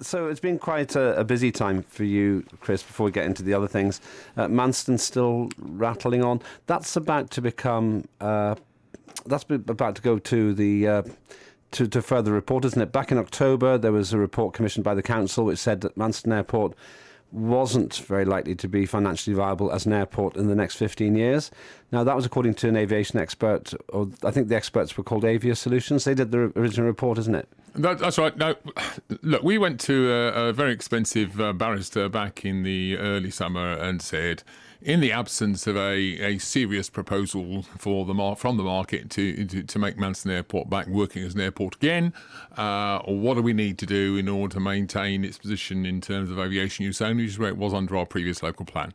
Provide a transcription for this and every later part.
So it's been quite a busy time for you, Chris, before we get into the other things. Manston's still rattling on. That's about to become... that's about to go to the... To further report, isn't it? Back in October, there was a report commissioned by the council which said that Manston Airport wasn't very likely to be financially viable as an airport in the next 15 years. Now, that was according to an aviation expert, or I think the experts were called Avia Solutions. They did the original report, isn't it? That's right. No, look, we went to a very expensive barrister back in the early summer and said, in the absence of a serious proposal from the market to make Manston Airport back working as an airport again, what do we need to do in order to maintain its position in terms of aviation use only, which is where it was under our previous local plan?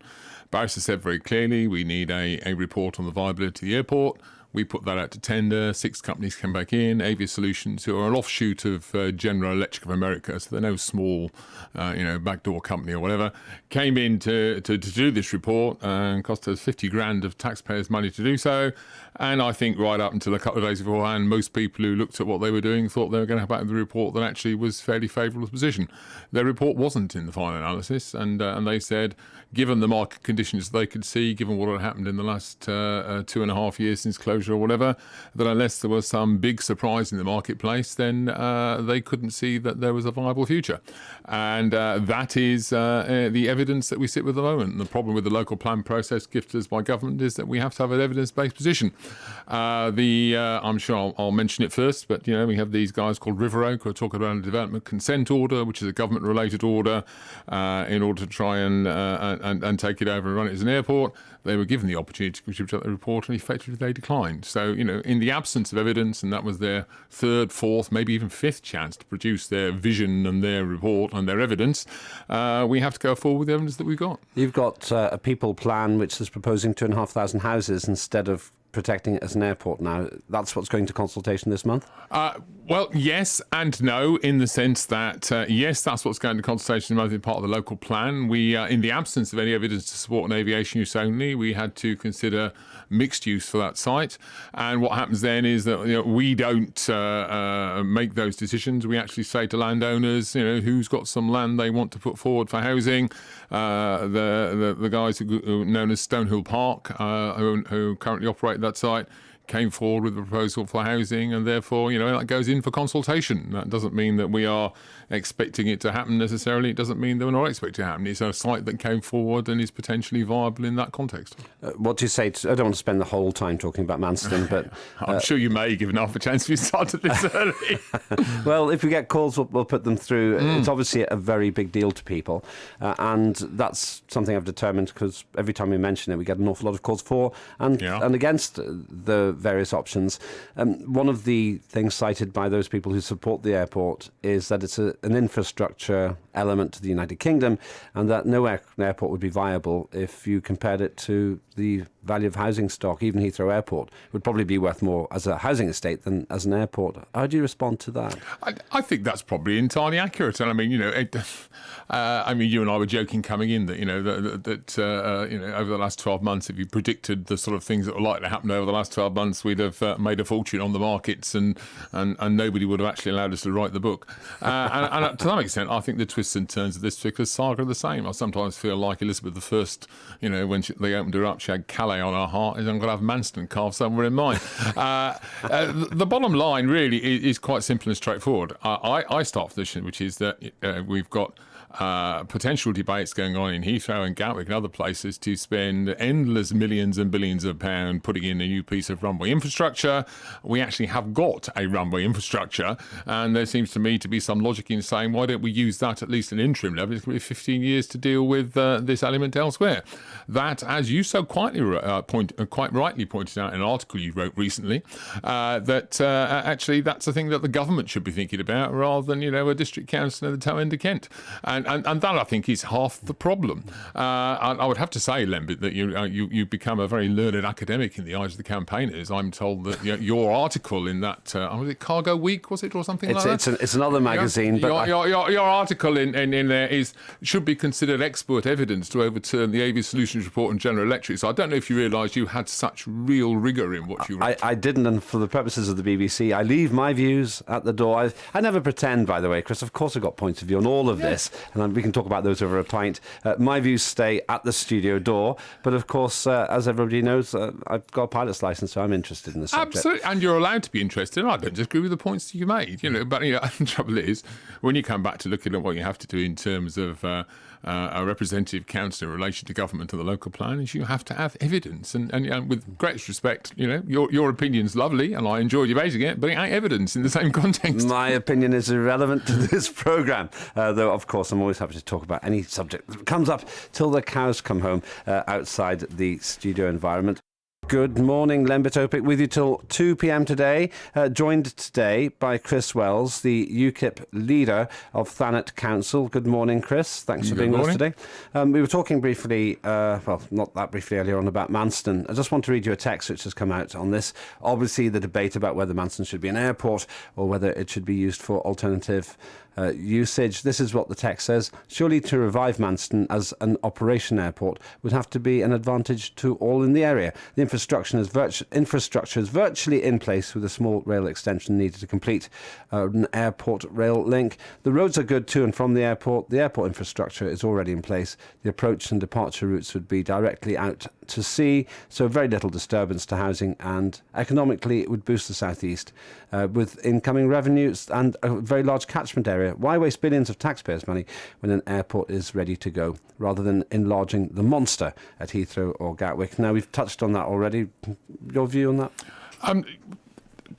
Barrister said very clearly we need a report on the viability of the airport. We put that out to tender. 6 companies came back in. Avia Solutions, who are an offshoot of General Electric of America, so they're no small, backdoor company or whatever, came in to do this report and cost us 50 grand of taxpayers' money to do so. And I think right up until a couple of days beforehand, most people who looked at what they were doing thought they were going to have back the report that actually was fairly favourable position. Their report wasn't in the final analysis, and they said, given the market conditions they could see, given what had happened in the last 2.5 years since closure or whatever, that unless there was some big surprise in the marketplace, then they couldn't see that there was a viable future. And that is the evidence that we sit with at the moment. And the problem with the local plan process gifted us by government is that we have to have an evidence-based position. I'm sure I'll mention it first, but we have these guys called River Oak who are talking about a development consent order, which is a government-related order, in order to try and take it over and run it as an airport. They were given the opportunity to contribute to the report, and effectively they declined. So, in the absence of evidence, and that was their 3rd, 4th, maybe even 5th chance to produce their vision and their report and their evidence, we have to go forward with the evidence that we've got. You've got a people plan which is proposing 2,500 houses instead of protecting it as an airport now. That's what's going to consultation this month? Well, yes and no, in the sense that, yes, that's what's going to consultation as part of the local plan. We, in the absence of any evidence to support an aviation use only, we had to consider mixed use for that site. And what happens then is that we don't make those decisions. We actually say to landowners, who's got some land they want to put forward for housing. The guys who are known as Stonehill Park, who currently operate that site, came forward with a proposal for housing, and therefore, that goes in for consultation. That doesn't mean that we are expecting it to happen necessarily. It doesn't mean that we're not expecting it to happen. It's a site that came forward and is potentially viable in that context. What do you say? I don't want to spend the whole time talking about Manston, but... I'm sure you may, given half a chance if you started this early. Well, if we get calls, we'll put them through. It's obviously a very big deal to people, and that's something I've determined, because every time we mention it, we get an awful lot of calls for and against the various options. One of the things cited by those people who support the airport is that it's an infrastructure element to the United Kingdom, and that no airport would be viable if you compared it to the value of housing stock. Even Heathrow Airport would probably be worth more as a housing estate than as an airport. How do you respond to that? I think that's probably entirely accurate. And I mean, you and I were joking coming in that over the last 12 months, if you predicted the sort of things that were likely to happen over the last 12 months, we'd have made a fortune on the markets, and nobody would have actually allowed us to write the book. And to some extent, I think the twists and turns of this particular saga are the same. I sometimes feel like Elizabeth I, when they opened her up, she had Calais on her heart, and I'm going to have Manston carved somewhere in mine. The bottom line really is quite simple and straightforward. I start from the position, which is that we've got potential debates going on in Heathrow and Gatwick and other places to spend endless millions and billions of pounds putting in a new piece of runway infrastructure. We actually have got a runway infrastructure, and there seems to me to be some logic in saying, why don't we use that at least at an interim level? It's going to be 15 years to deal with this element elsewhere. That, as you so quite rightly pointed out in an article you wrote recently, actually that's the thing that the government should be thinking about, rather than a district council in the toe end of Kent. And that, I think, is half the problem. I would have to say, Lembit, that you've become a very learned academic in the eyes of the campaignners. I'm told that your article in that, was it Cargo Week, was it, or something like that? It's another magazine. But your article in there should be considered expert evidence to overturn the Avia Solutions report and General Electric. So I don't know if if you realised you had such real rigour in what you wrote. I didn't, and for the purposes of the BBC, I leave my views at the door. I never pretend, by the way, Chris. Of course I've got points of view on all of this, and we can talk about those over a pint. My views stay at the studio door, but of course, as everybody knows, I've got a pilot's licence, so I'm interested in the subject. Absolutely, and you're allowed to be interested. I don't disagree with the points that you made, but the trouble is, when you come back to looking at what you have to do in terms of a representative council in relation to government and the local plan, is you have to have evidence. And with greatest respect, your opinion's lovely, and I enjoyed debating it, but it ain't evidence in the same context. My opinion is irrelevant to this programme, though, of course, I'm always happy to talk about any subject that comes up till the cows come home outside the studio environment. Good morning, Lembit Opik, with you till 2 p.m. today, joined today by Chris Wells, the UKIP leader of Thanet Council. Good morning, Chris. Thanks for being with us today. We were talking briefly, well, not that briefly earlier on, about Manston. I just want to read you a text which has come out on this. Obviously, the debate about whether Manston should be an airport or whether it should be used for alternative usage. This is what the text says. Surely to revive Manston as an operation airport would have to be an advantage to all in the area. The infrastructure is virtually in place, with a small rail extension needed to complete an airport rail link. The roads are good to and from the airport. The airport infrastructure is already in place. The approach and departure routes would be directly out to sea, so very little disturbance to housing, and economically it would boost the southeast with incoming revenues and a very large catchment area. Why waste billions of taxpayers' money when an airport is ready to go, rather than enlarging the monster at Heathrow or Gatwick? Now, we've touched on that already. Your view on that?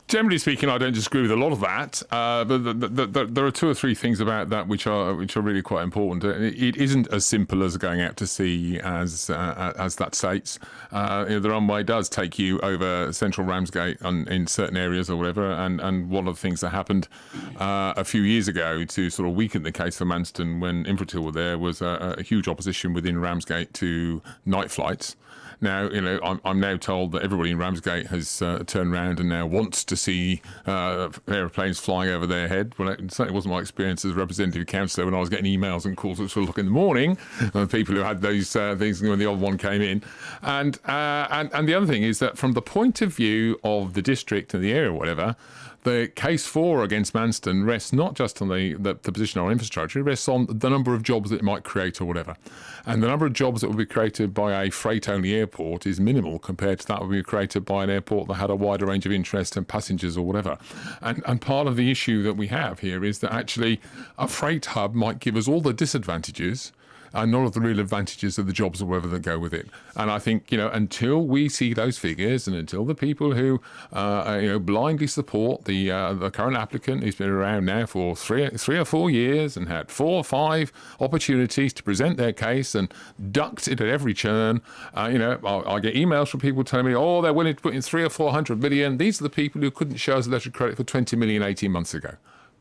Generally speaking, I don't disagree with a lot of that, but there are two or three things about that which are really quite important. It isn't as simple as going out to sea as that states. The runway does take you over central Ramsgate in certain areas or whatever, and one of the things that happened a few years ago to sort of weaken the case for Manston when Infratil were there was a huge opposition within Ramsgate to night flights. Now, I'm now told that everybody in Ramsgate has turned around and now wants to see aeroplanes flying over their head. Well, it certainly wasn't my experience as a representative councillor when I was getting emails and calls at 12 o'clock in the morning of people who had those things when the old one came in. And the other thing is that from the point of view of the district and the area or whatever, the case for against Manston rests not just on the position on infrastructure, it rests on the number of jobs that it might create or whatever. And the number of jobs that will be created by a freight-only airport is minimal compared to that will be created by an airport that had a wider range of interest and passengers or whatever. And part of the issue that we have here is that actually a freight hub might give us all the disadvantages and none of the real advantages of the jobs or whatever that go with it. And I think, until we see those figures and until the people who, blindly support the current applicant who's been around now for three or 4 years and had 4 or 5 opportunities to present their case and ducked it at every churn, I get emails from people telling me, they're willing to put in 300 or 400 million. These are the people who couldn't show us a letter of credit for 20 million 18 months ago.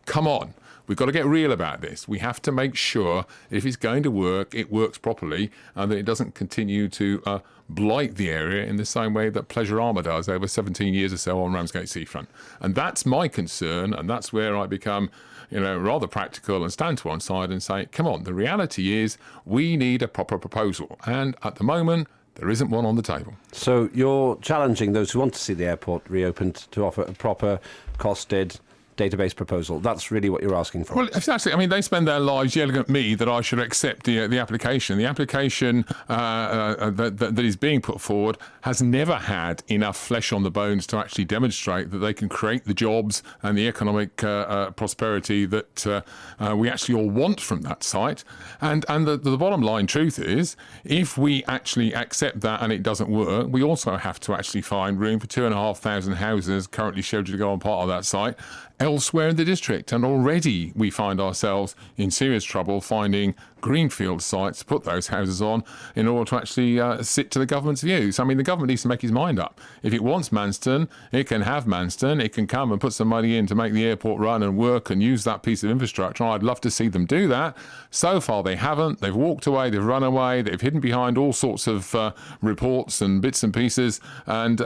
Come on. We've got to get real about this. We have to make sure if it's going to work, it works properly and that it doesn't continue to blight the area in the same way that Pleasure Armour does over 17 years or so on Ramsgate Seafront. And that's my concern, and that's where I become rather practical and stand to one side and say, come on, the reality is we need a proper proposal. And at the moment, there isn't one on the table. So you're challenging those who want to see the airport reopened to offer a proper, costed database proposal. That's really what you're asking for. Well, exactly. I mean, they spend their lives yelling at me that I should accept the application. The application that is being put forward has never had enough flesh on the bones to actually demonstrate that they can create the jobs and the economic prosperity that we actually all want from that site. And the bottom line truth is, if we actually accept that and it doesn't work, we also have to actually find room for 2,500 houses currently scheduled to go on part of that site elsewhere in the district. And already we find ourselves in serious trouble finding greenfield sites to put those houses on in order to actually sit to the government's views. I mean, the government needs to make its mind up. If it wants Manston, it can have Manston. It can come and put some money in to make the airport run and work and use that piece of infrastructure. I'd love to see them do that. So far, they haven't. They've walked away. They've run away. They've hidden behind all sorts of reports and bits and pieces. And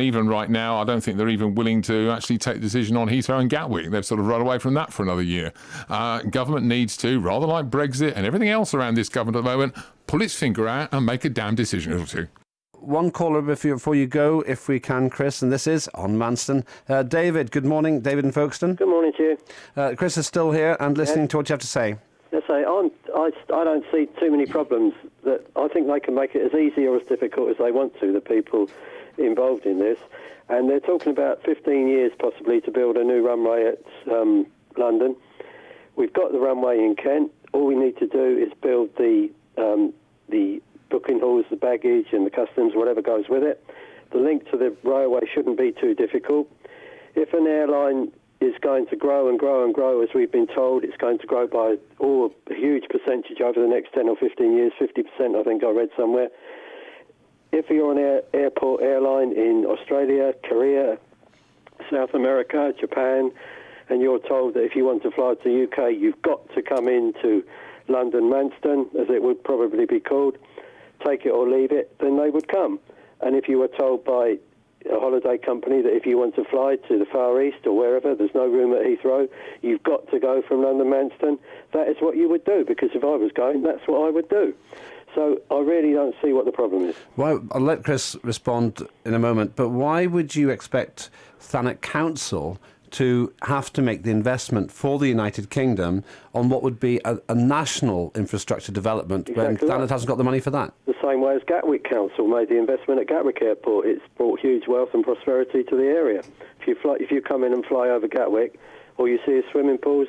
even right now, I don't think they're even willing to actually take the decision on Heathrow and Gatwick. They've sort of run away from that for another year. Government needs to, rather like Brexit and everything else around this government at the moment, pull its finger out and make a damn decision or two. one caller before you go, if we can, Chris, and this is on Manston. David, good morning. David in Folkestone. Good morning to you. Chris is still here and listening to what you have to say. Yes, I don't see too many problems. That I think they can make it as easy or as difficult as they want to, the people involved in this. And they're talking about 15 years possibly to build a new runway at London. We've got the runway in Kent. All we need to do is build the booking halls, the baggage and the customs, whatever goes with it. The link to the railway shouldn't be too difficult. If an airline is going to grow and grow and grow, as we've been told, it's going to grow by a huge percentage over the next 10 or 15 years, 50% I think I read somewhere. If you're an airport airline in Australia, Korea, South America, Japan, and you're told that if you want to fly to the UK, you've got to come into London Manston, as it would probably be called, take it or leave it, then they would come. And if you were told by a holiday company that if you want to fly to the Far East or wherever, there's no room at Heathrow, you've got to go from London Manston, that is what you would do, because if I was going, that's what I would do. So I really don't see what the problem is. Well, I'll let Chris respond in a moment, but why would you expect Thanet Council to have to make the investment for the United Kingdom on what would be a national infrastructure development when Thanet hasn't got the money for that? The same way as Gatwick Council made the investment at Gatwick Airport. It's brought huge wealth and prosperity to the area. If you come in and fly over Gatwick, all you see is swimming pools,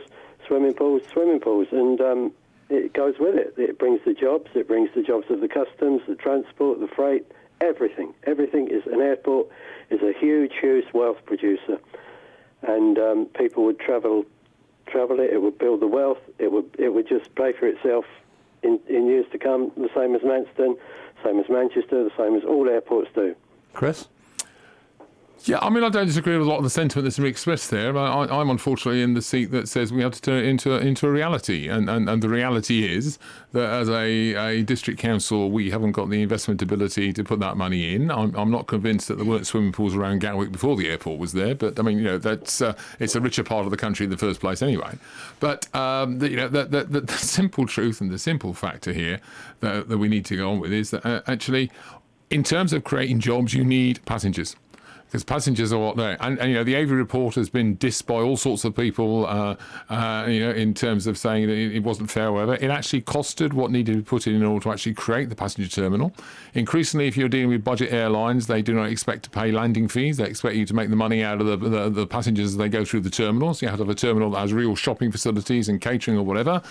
and it goes with it. It brings the jobs. It brings the jobs of the customs, the transport, the freight, everything. Everything is an airport is a huge wealth producer. And people would travel it. It would build the wealth. It would just pay for itself in years to come. The same as Manston, same as Manchester, the same as all airports do. Chris? Yeah, I mean, I don't disagree with a lot of the sentiment that's been expressed there. I'm unfortunately in the seat that says we have to turn it into a reality. And the reality is that as a district council, we haven't got the investment ability to put that money in. I'm not convinced that there weren't swimming pools around Gatwick before the airport was there. But, I mean, that's it's a richer part of the country in the first place anyway. But, the simple truth and the simple factor here that we need to go on with is that actually, in terms of creating jobs, you need passengers. Because passengers are what they are. And the Avey report has been dissed by all sorts of people, in terms of saying that it wasn't fair or whatever. It actually costed what needed to be put in order to actually create the passenger terminal. Increasingly, if you're dealing with budget airlines, they do not expect to pay landing fees. They expect you to make the money out of the passengers as they go through the terminal. So you have to have a terminal that has real shopping facilities and catering or whatever.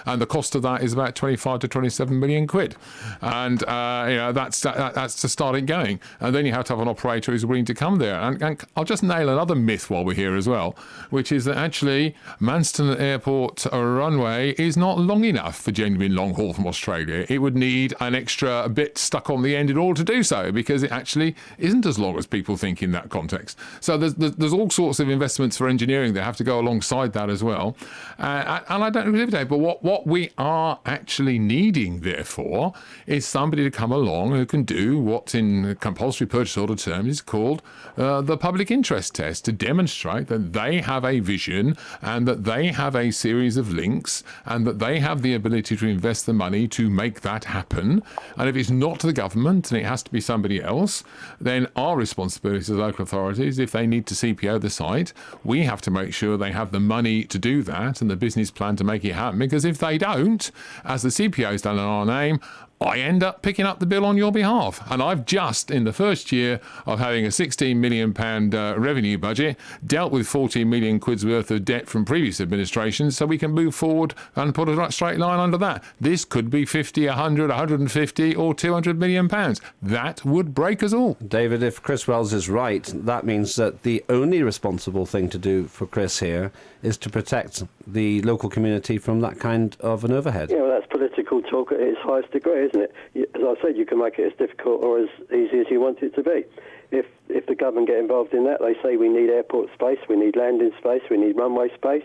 And the cost of that is about 25 to 27 million quid. And, that's to start it going. And then you have to have an operator who's willing to come there. And I'll just nail another myth while we're here as well, which is that actually Manston Airport runway is not long enough for genuine long haul from Australia. It would need an extra bit stuck on the end in order to do so, because it actually isn't as long as people think in that context. So there's all sorts of investments for engineering that have to go alongside that as well. And I don't agree with that, but what we are actually needing, therefore, is somebody to come along who can do what in compulsory purchase order terms is called the public interest test, to demonstrate that they have a vision and that they have a series of links and that they have the ability to invest the money to make that happen. And if it's not the government and it has to be somebody else, then our responsibility as local authorities, if they need to CPO the site, we have to make sure they have the money to do that and the business plan to make it happen. Because if they don't, as the CPO's done in our name, I end up picking up the bill on your behalf. And I've just, in the first year of having a £16 million revenue budget, dealt with 14 million quid's worth of debt from previous administrations, so we can move forward and put a straight line under that. This could be 50, 100, 150 or 200 million pounds. That would break us all. David, if Chris Wells is right, that means that the only responsible thing to do for Chris here is to protect the local community from that kind of an overhead. Yeah, well, that's political talk at its highest degree, isn't it? As I said, you can make it as difficult or as easy as you want it to be. If the government get involved in that, they say we need airport space, we need landing space, we need runway space.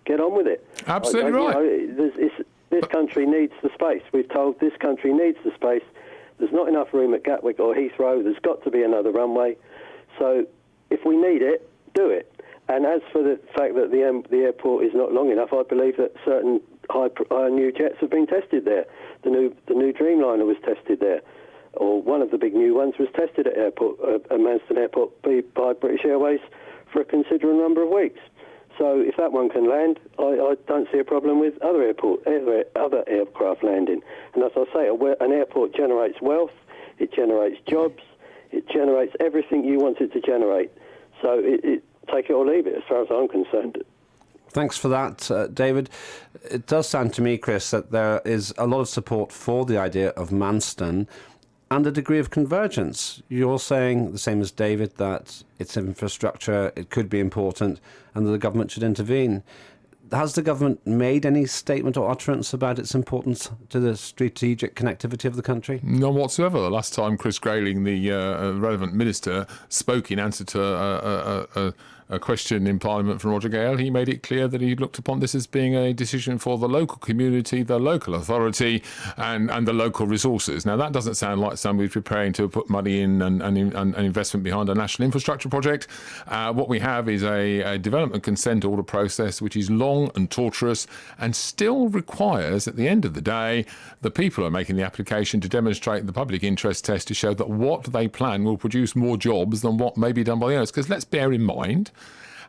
Get on with it. Absolutely right. This country needs the space. We've told this country needs the space. There's not enough room at Gatwick or Heathrow. There's got to be another runway. So if we need it, do it. And as for the fact that the airport is not long enough, I believe that certain high new jets have been tested there. The new Dreamliner was tested there. or one of the big new ones, was tested at Manston Airport by British Airways for a considerable number of weeks. So if that one can land, I don't see a problem with other aircraft landing. And as I say, an airport generates wealth, it generates jobs, it generates everything you want it to generate. So take it or leave it, as far as I'm concerned. Thanks for that, David. It does sound to me, Chris, that there is a lot of support for the idea of Manston and a degree of convergence. You're saying, the same as David, that it's infrastructure, it could be important, and that the government should intervene. Has the government made any statement or utterance about its importance to the strategic connectivity of the country? None whatsoever. The last time Chris Grayling, the relevant minister, spoke in answer to a question in Parliament from Roger Gale, he made it clear that he looked upon this as being a decision for the local community, the local authority, and the local resources. Now, that doesn't sound like somebody who's preparing to put money in and investment behind a national infrastructure project. What we have is a development consent order process which is long and torturous and still requires, at the end of the day, the people who are making the application to demonstrate the public interest test to show that what they plan will produce more jobs than what may be done by the owners. Because let's bear in mind,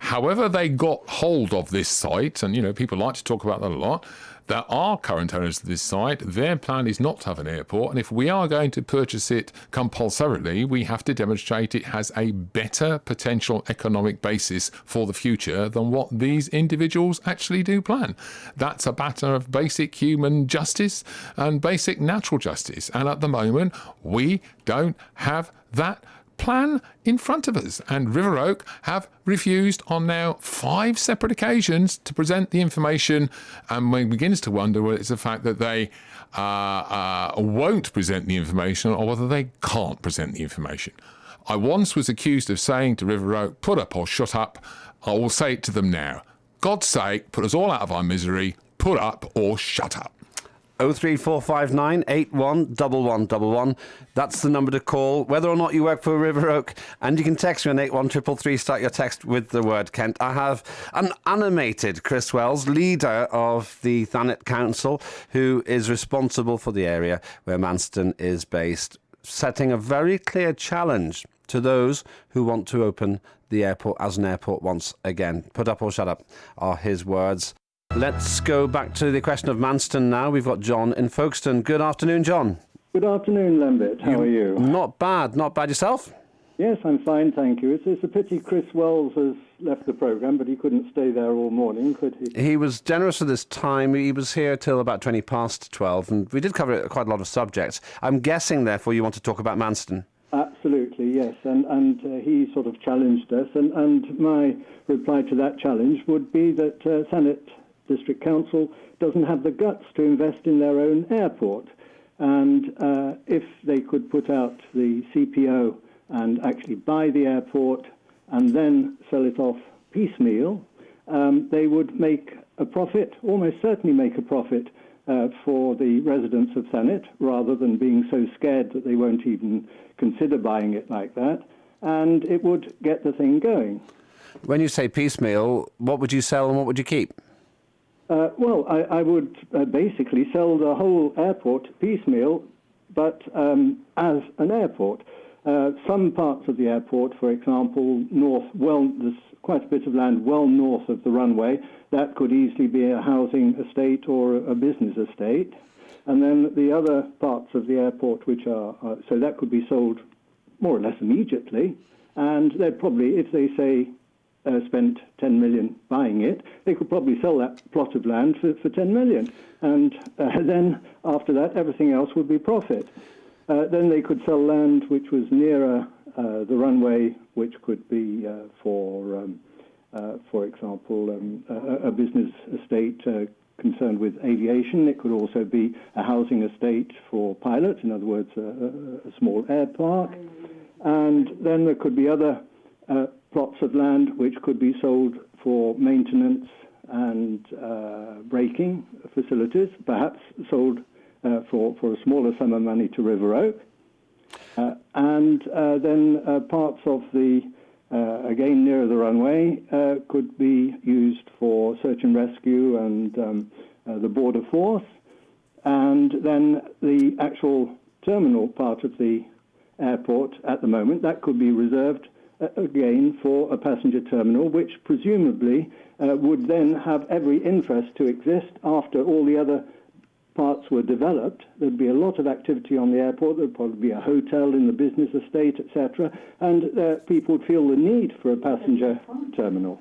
however they got hold of this site, and people like to talk about that a lot, there are current owners of this site. Their plan is not to have an airport, and if we are going to purchase it compulsorily, we have to demonstrate it has a better potential economic basis for the future than what these individuals actually do plan. That's a matter of basic human justice and basic natural justice, and at the moment we don't have that plan in front of us, and River Oak have refused on now 5 separate occasions to present the information, and one begins to wonder whether it's the fact that they won't present the information or whether they can't present the information. I once was accused of saying to River Oak, put up or shut up. I will say it to them now. God's sake, put us all out of our misery, put up or shut up. 03459 811111. That's the number to call, whether or not you work for River Oak. And you can text me on 81333. Start your text with the word Kent. I have an animated Chris Wells, leader of the Thanet Council, who is responsible for the area where Manston is based, setting a very clear challenge to those who want to open the airport as an airport once again. Put up or shut up are his words. Let's go back to the question of Manston now. We've got John in Folkestone. Good afternoon, John. Good afternoon, Lembit. How are you? Not bad. Not bad yourself? Yes, I'm fine, thank you. It's a pity Chris Wells has left the programme, but he couldn't stay there all morning, could he? He was generous with his time. He was here till about 20 past 12, and we did cover quite a lot of subjects. I'm guessing, therefore, you want to talk about Manston. Absolutely, yes. And he sort of challenged us, and my reply to that challenge would be that Thanet District Council doesn't have the guts to invest in their own airport. And if they could put out the CPO and actually buy the airport and then sell it off piecemeal, they would make a profit, almost certainly make a profit for the residents of Thanet, rather than being so scared that they won't even consider buying it like that. And it would get the thing going. When you say piecemeal, what would you sell and what would you keep? Well, I would basically sell the whole airport piecemeal, but as an airport. Some parts of the airport, for example, there's quite a bit of land well north of the runway. That could easily be a housing estate or a business estate. And then the other parts of the airport, which are, so that could be sold more or less immediately. And they'd probably, if they say, spent 10 million buying it, they could probably sell that plot of land for 10 million. And then after that, everything else would be profit. Then they could sell land which was nearer the runway, which could be for example, a business estate concerned with aviation. It could also be a housing estate for pilots, in other words, a small air park. And then there could be other plots of land which could be sold for maintenance and braking facilities, perhaps sold for a smaller sum of money to River Oak. And then parts of the, again nearer the runway, could be used for search and rescue and the border force. And then the actual terminal part of the airport at the moment. That could be reserved again for a passenger terminal, which presumably would then have every interest to exist after all the other parts were developed. There'd be a lot of activity on the airport. There'd probably be a hotel in the business estate, etc., and people would feel the need for a passenger terminal.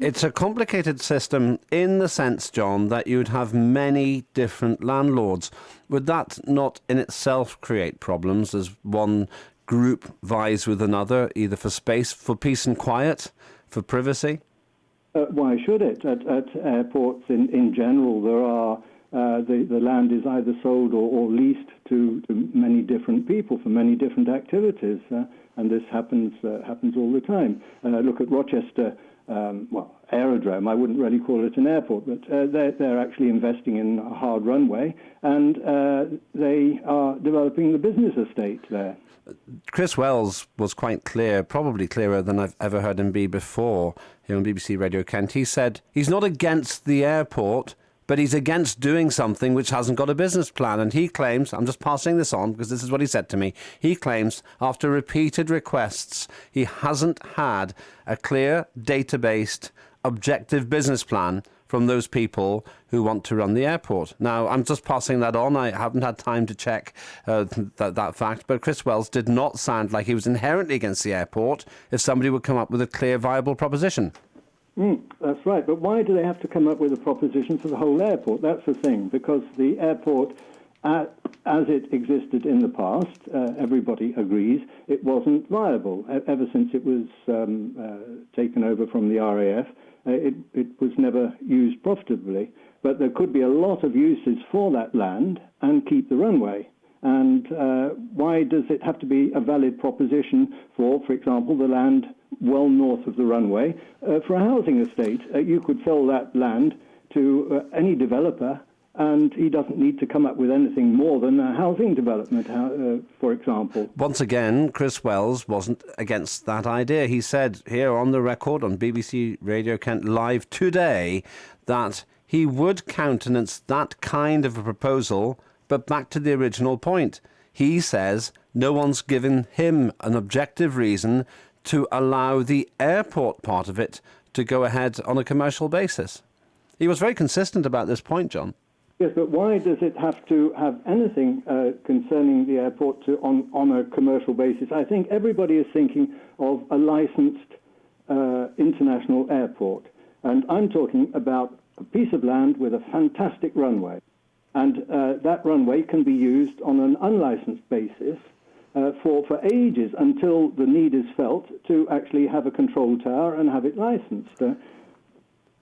It's a complicated system in the sense, John, that you'd have many different landlords. Would that not in itself create problems as one group vies with another, either for space, for peace and quiet, for privacy? Why should it? At airports in general, there are the land is either sold or leased to many different people for many different activities, and this happens all the time. Look at Rochester, aerodrome. I wouldn't really call it an airport, but they're actually investing in a hard runway, and they are developing the business estate there. Chris Wells was quite clear, probably clearer than I've ever heard him be before here on BBC Radio Kent. He said he's not against the airport, but he's against doing something which hasn't got a business plan. And he claims, I'm just passing this on because this is what he said to me, he claims after repeated requests, he hasn't had a clear, data-based, objective business plan from those people who want to run the airport. Now, I'm just passing that on. I haven't had time to check that fact, but Chris Wells did not sound like he was inherently against the airport if somebody would come up with a clear, viable proposition. That's right, but why do they have to come up with a proposition for the whole airport? That's the thing, because the airport, as it existed in the past, everybody agrees, it wasn't viable. Ever since it was taken over from the RAF, it was never used profitably. But there could be a lot of uses for that land and keep the runway. And why does it have to be a valid proposition for example, the land well north of the runway for a housing estate? You could sell that land to any developer, and he doesn't need to come up with anything more than a housing development, for example. Once again, Chris Wells wasn't against that idea. He said here on the record on BBC Radio Kent Live today that he would countenance that kind of a proposal, but back to the original point. He says no one's given him an objective reason to allow the airport part of it to go ahead on a commercial basis. He was very consistent about this point, John. Yes, but why does it have to have anything concerning the airport on a commercial basis? I think everybody is thinking of a licensed international airport, and I'm talking about a piece of land with a fantastic runway, and that runway can be used on an unlicensed basis for ages until the need is felt to actually have a control tower and have it licensed.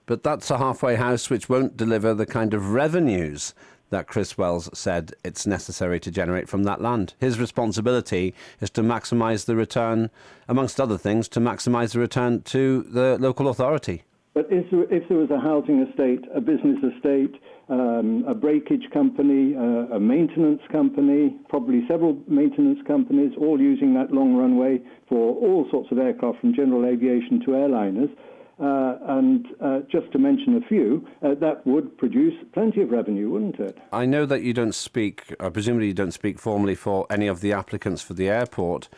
But that's a halfway house which won't deliver the kind of revenues that Chris Wells said it's necessary to generate from that land. His responsibility is to maximise the return, amongst other things, to maximise the return to the local authority. But if there was a housing estate, a business estate, a breakage company, a maintenance company, probably several maintenance companies, all using that long runway for all sorts of aircraft, from general aviation to airliners, and just to mention a few, that would produce plenty of revenue, wouldn't it? I know that you don't speak, presumably you don't speak formally for any of the applicants for the airport,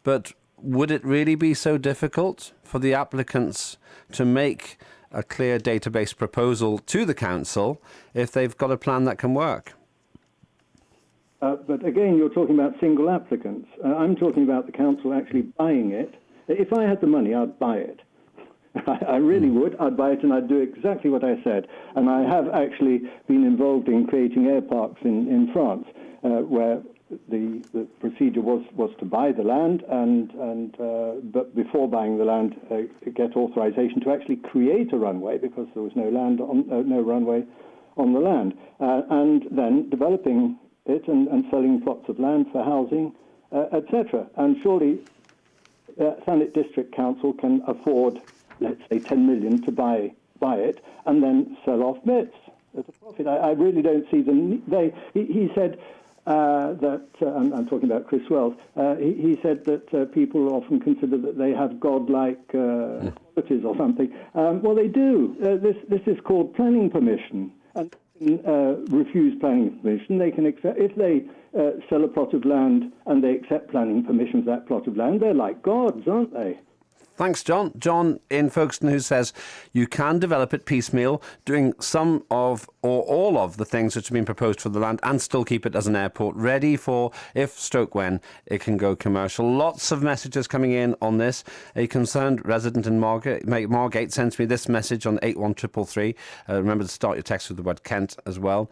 but would it really be so difficult for the applicants to make a clear database proposal to the council if they've got a plan that can work? But again, you're talking about single applicants. I'm talking about the council actually buying it. If I had the money, I'd buy it. I really would. I'd buy it and I'd do exactly what I said. And I have actually been involved in creating air parks in France, where the procedure was to buy the land but before buying the land, get authorization to actually create a runway, because there was no runway on the land, and then developing it and selling plots of land for housing, etc. And surely Thanet District Council can afford, let's say, 10 million to buy it and then sell off bits at a profit. I really don't see them. He said that, I'm talking about Chris Wells, he said that people often consider that they have godlike qualities or something. Well, they do. This is called planning permission. And refuse planning permission. They can accept, if they sell a plot of land and they accept planning permission for that plot of land, they're like gods, aren't they? Thanks, John. John in Folkestone, who says you can develop it piecemeal, doing some of or all of the things which have been proposed for the land and still keep it as an airport ready for if stroke when it can go commercial. Lots of messages coming in on this. A concerned resident in Margate sends me this message on 81333. Remember to start your text with the word Kent as well.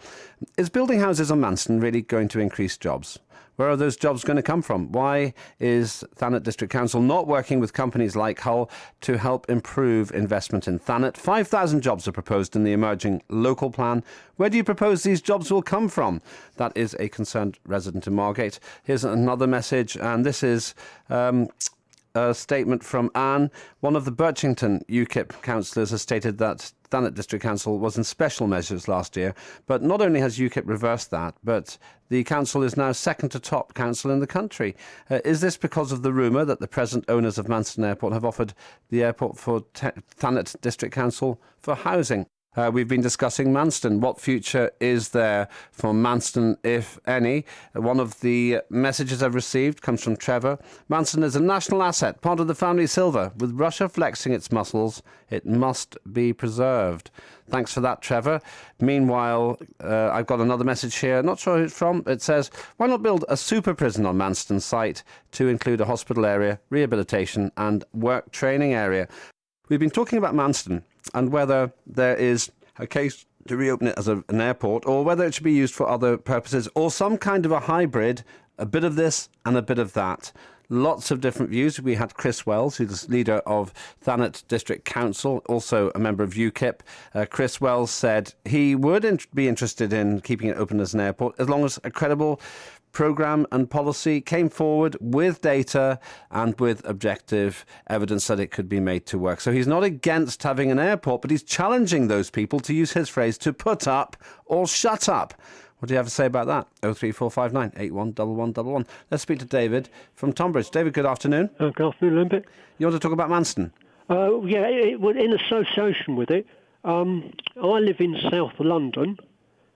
Is building houses on Manston really going to increase jobs? Where are those jobs going to come from? Why is Thanet District Council not working with companies like Hull to help improve investment in Thanet? 5,000 jobs are proposed in the emerging local plan. Where do you propose these jobs will come from? That is a concerned resident in Margate. Here's another message, and this is a statement from Anne. One of the Birchington UKIP councillors has stated that Thanet District Council was in special measures last year, but not only has UKIP reversed that, but the council is now second to top council in the country. Is this because of the rumour that the present owners of Manston Airport have offered the airport for Thanet District Council for housing? We've been discussing Manston. What future is there for Manston, if any? One of the messages I've received comes from Trevor. Manston is a national asset, part of the family silver. With Russia flexing its muscles, it must be preserved. Thanks for that, Trevor. Meanwhile, I've got another message here. Not sure who it's from. It says, why not build a super prison on Manston site to include a hospital area, rehabilitation and work training area? We've been talking about Manston and whether there is a case to reopen it as an airport or whether it should be used for other purposes or some kind of a hybrid, a bit of this and a bit of that. Lots of different views. We had Chris Wells, who's leader of Thanet District Council, also a member of UKIP. Chris Wells said he would be interested in keeping it open as an airport as long as a credible programme and policy came forward with data and with objective evidence that it could be made to work. So he's not against having an airport, but he's challenging those people, to use his phrase, to put up or shut up. What do you have to say about that? 03459 811111. Let's speak to David from Tonbridge. David, good afternoon. Good afternoon, Lembit. You want to talk about Manston? Yeah, in association with it, I live in South London,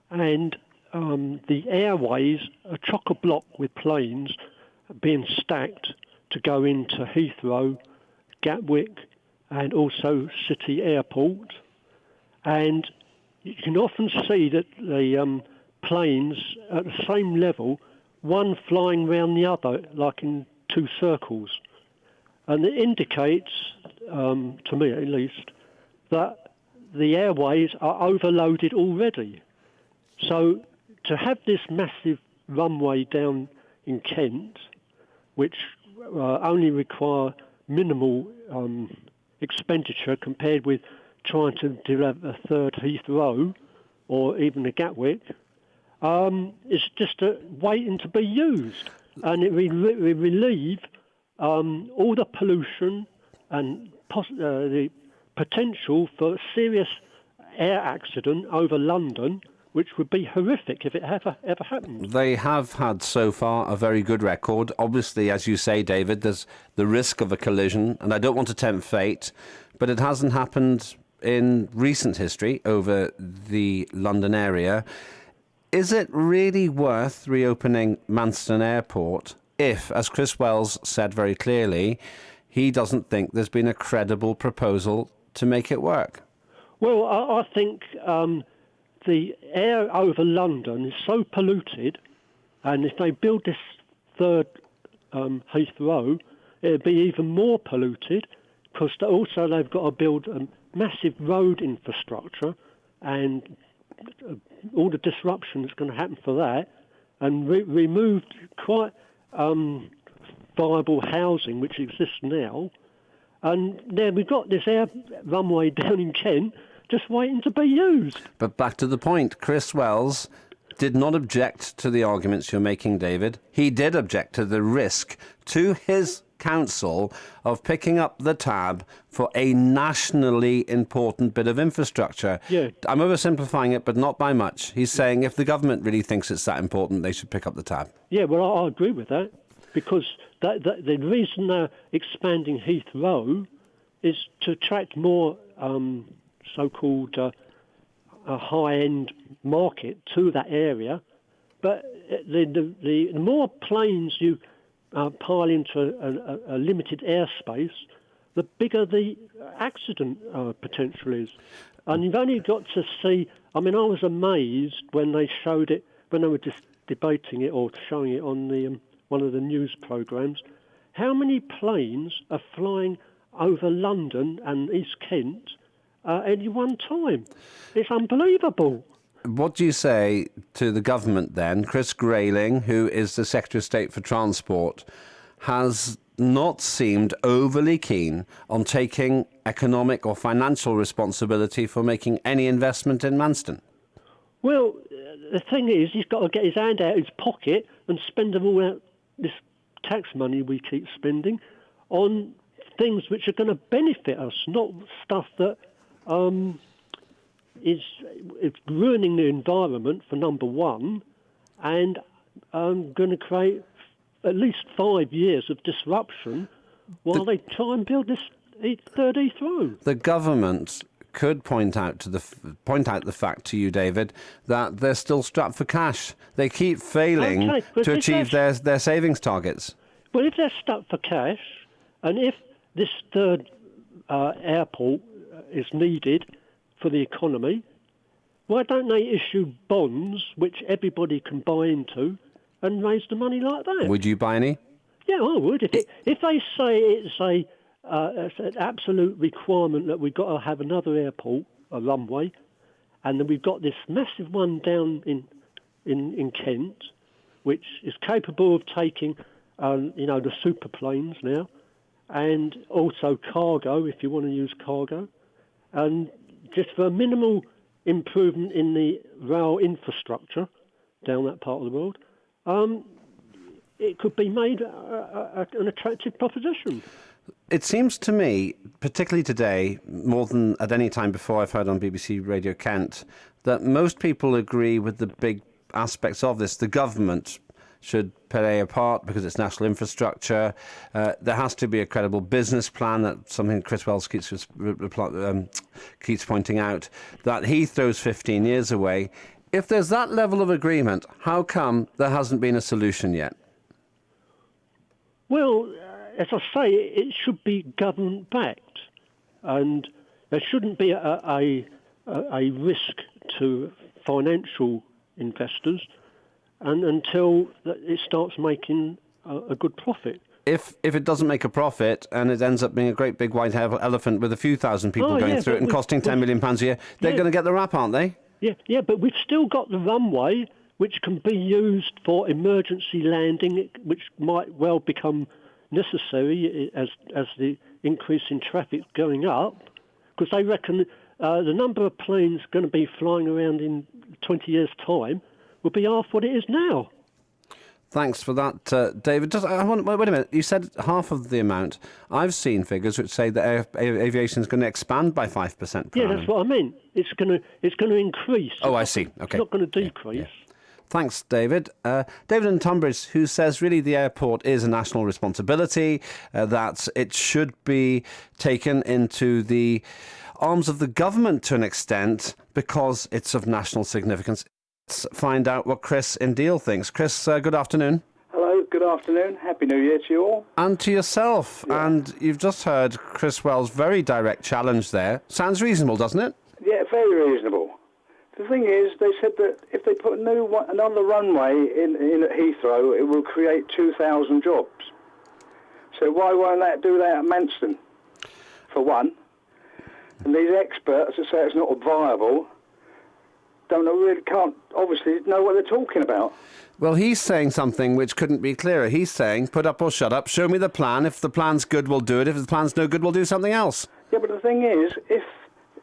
and the airways are chock-a-block with planes being stacked to go into Heathrow, Gatwick, and also City Airport. And you can often see that the planes at the same level, one flying round the other, like in two circles. And it indicates, to me at least, that the airways are overloaded already. So to have this massive runway down in Kent, which only require minimal expenditure compared with trying to develop a third Heathrow or even a Gatwick, is just waiting to be used. And it will relieve all the pollution and the potential for a serious air accident over London, which would be horrific if it ever happened. They have had so far a very good record. Obviously, as you say, David, there's the risk of a collision, and I don't want to tempt fate, but it hasn't happened in recent history over the London area. Is it really worth reopening Manston Airport if, as Chris Wells said very clearly, he doesn't think there's been a credible proposal to make it work? Well, I think the air over London is so polluted, and if they build this third Heathrow, it'll be even more polluted, because also they've got to build a massive road infrastructure and all the disruption that's going to happen for that, and removed quite viable housing which exists now. And then we've got this air runway down in Kent just waiting to be used. But back to the point, Chris Wells did not object to the arguments you're making, David. He did object to the risk to his council of picking up the tab for a nationally important bit of infrastructure. Yeah. I'm oversimplifying it, but not by much. He's saying if the government really thinks it's that important, they should pick up the tab. Yeah, well, I agree with that, because the reason they're expanding Heathrow is to attract more so-called a high-end market to that area. But the more planes you pile into a limited airspace, the bigger the accident potential is. And you've only got to see... I mean, I was amazed when they showed it, when they were just debating it or showing it on the one of the news programmes, how many planes are flying over London and East Kent at any one time. It's unbelievable. What do you say to the government then? Chris Grayling, who is the Secretary of State for Transport, has not seemed overly keen on taking economic or financial responsibility for making any investment in Manston. Well, the thing is, he's got to get his hand out of his pocket and spend them all out, this tax money we keep spending, on things which are going to benefit us, not stuff that is ruining the environment, for number one, and going to create at least 5 years of disruption while they try and build this third Heathrow. The government could point out the fact to you, David, that they're still strapped for cash. They keep failing to achieve their savings targets. Well, if they're stuck for cash, and if this third airport is needed for the economy, why don't they issue bonds which everybody can buy into and raise the money like that? Would you buy any? Yeah, I would. If they say it's an absolute requirement that we've got to have another airport, a runway, and then we've got this massive one down in Kent, which is capable of taking, the super planes now, and also cargo, if you want to use cargo, and just for a minimal improvement in the rail infrastructure down that part of the world, it could be made an attractive proposition. It seems to me, particularly today, more than at any time before I've heard on BBC Radio Kent, that most people agree with the big aspects of this. The government should play a part because it's national infrastructure. There has to be a credible business plan. That's something Chris Wells keeps pointing out, that Heathrow's 15 years away. If there's that level of agreement, how come there hasn't been a solution yet? Well, as I say, it should be government-backed, and there shouldn't be a risk to financial investors until it starts making a good profit. If it doesn't make a profit and it ends up being a great big white elephant with a few thousand people going through it and costing £10 million a year, they're going to get the rap, aren't they? Yeah, but we've still got the runway, which can be used for emergency landing, which might well become necessary as the increase in traffic going up, because they reckon the number of planes going to be flying around in 20 years' time will be half what it is now. Thanks for that, David. Wait a minute. You said half of the amount. I've seen figures which say that aviation is going to expand by 5% per annum. Yeah, that's what I mean. It's going to increase. Oh, I see. Okay. It's not going to decrease. Yeah. Thanks, David. David in Tunbridge, who says really the airport is a national responsibility, that it should be taken into the arms of the government to an extent because it's of national significance. Let's find out what Chris in Deal thinks. Chris, good afternoon. Hello, good afternoon. Happy New Year to you all. And to yourself. Yeah. And you've just heard Chris Wells' very direct challenge there. Sounds reasonable, doesn't it? Yeah, very reasonable. The thing is, they said that if they put another runway in at Heathrow, it will create 2,000 jobs. So why won't that do that at Manston, for one? And these experts that say it's not viable can't obviously know what they're talking about. Well, he's saying something which couldn't be clearer. He's saying, put up or shut up, show me the plan. If the plan's good, we'll do it. If the plan's no good, we'll do something else. Yeah, but the thing is, if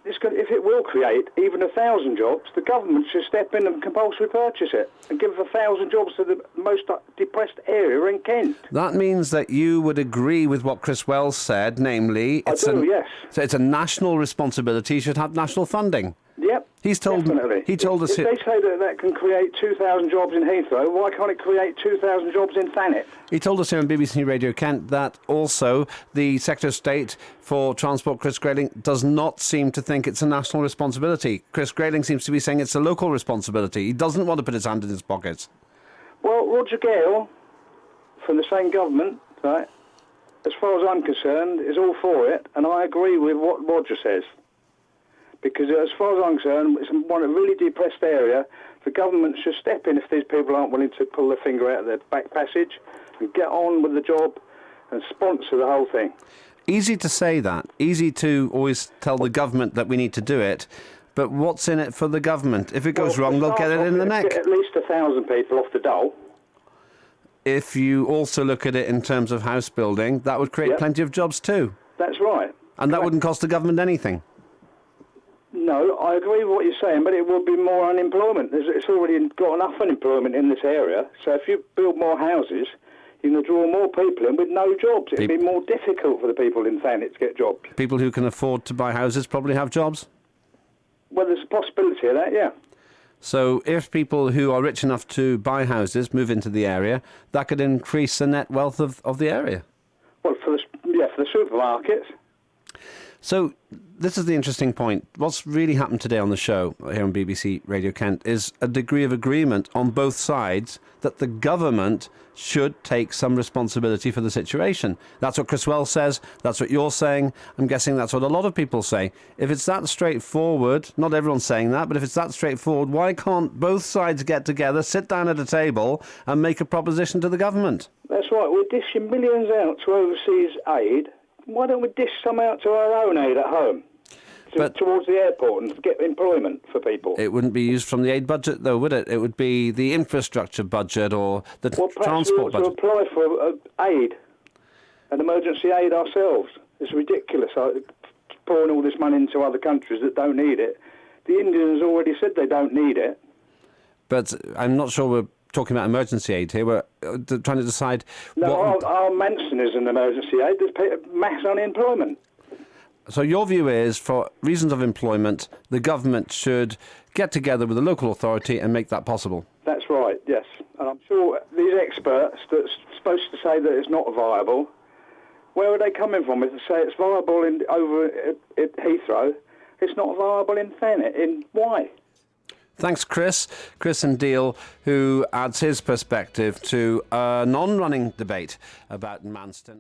it will create even 1,000 jobs, the government should step in and compulsory purchase it and give 1,000 jobs to the most depressed area in Kent. That means that you would agree with what Chris Wells said, namely... I do, yes. So it's a national responsibility, you should have national funding. Yep. He's told. Definitely. He told us. If they say that can create 2,000 jobs in Heathrow, why can't it create 2,000 jobs in Thanet? He told us here on BBC Radio Kent that also the Secretary of State for Transport, Chris Grayling, does not seem to think it's a national responsibility. Chris Grayling seems to be saying it's a local responsibility. He doesn't want to put his hand in his pockets. Well, Roger Gale, from the same government, right, as far as I'm concerned, is all for it, and I agree with what Roger says. Because as far as I'm concerned, it's a really depressed area. The government should step in if these people aren't willing to pull their finger out of their back passage and get on with the job and sponsor the whole thing. Easy to say that. Easy to always tell the government that we need to do it. But what's in it for the government? If it goes wrong, they'll get it in the neck. Get at least 1,000 people off the dole. If you also look at it in terms of house building, that would create plenty of jobs too. That's right. And that wouldn't cost the government anything. No, I agree with what you're saying, but it would be more unemployment. It's already got enough unemployment in this area. So if you build more houses, you're going to draw more people in with no jobs. It'd be more difficult for the people in Thanet to get jobs. People who can afford to buy houses probably have jobs? Well, there's a possibility of that, yeah. So if people who are rich enough to buy houses move into the area, that could increase the net wealth of the area. Well, for the supermarkets. So this is the interesting point. What's really happened today on the show here on BBC Radio Kent is a degree of agreement on both sides that the government should take some responsibility for the situation. That's what Chris Wells says. That's what you're saying. I'm guessing that's what a lot of people say. If it's that straightforward, not everyone's saying that, but if it's that straightforward, why can't both sides get together, sit down at a table and make a proposition to the government? That's right. We're dishing millions out to overseas aid. Why don't we dish some out to our own aid at home? Towards the airport and get employment for people. It wouldn't be used from the aid budget, though, would it? It would be the infrastructure budget or the transport budget. We ought to apply for aid, an emergency aid ourselves. It's ridiculous pouring all this money into other countries that don't need it. The Indians already said they don't need it. But I'm not sure we're talking about emergency aid here. We're trying to decide... No, our Manston is an emergency aid. There's mass unemployment. So your view is, for reasons of employment, the government should get together with the local authority and make that possible? That's right, yes. And I'm sure these experts that's supposed to say that it's not viable, where are they coming from? If they say it's viable over at Heathrow, it's not viable in Thanet. Why? Thanks, Chris. Chris and Deal, who adds his perspective to a non-running debate about Manston.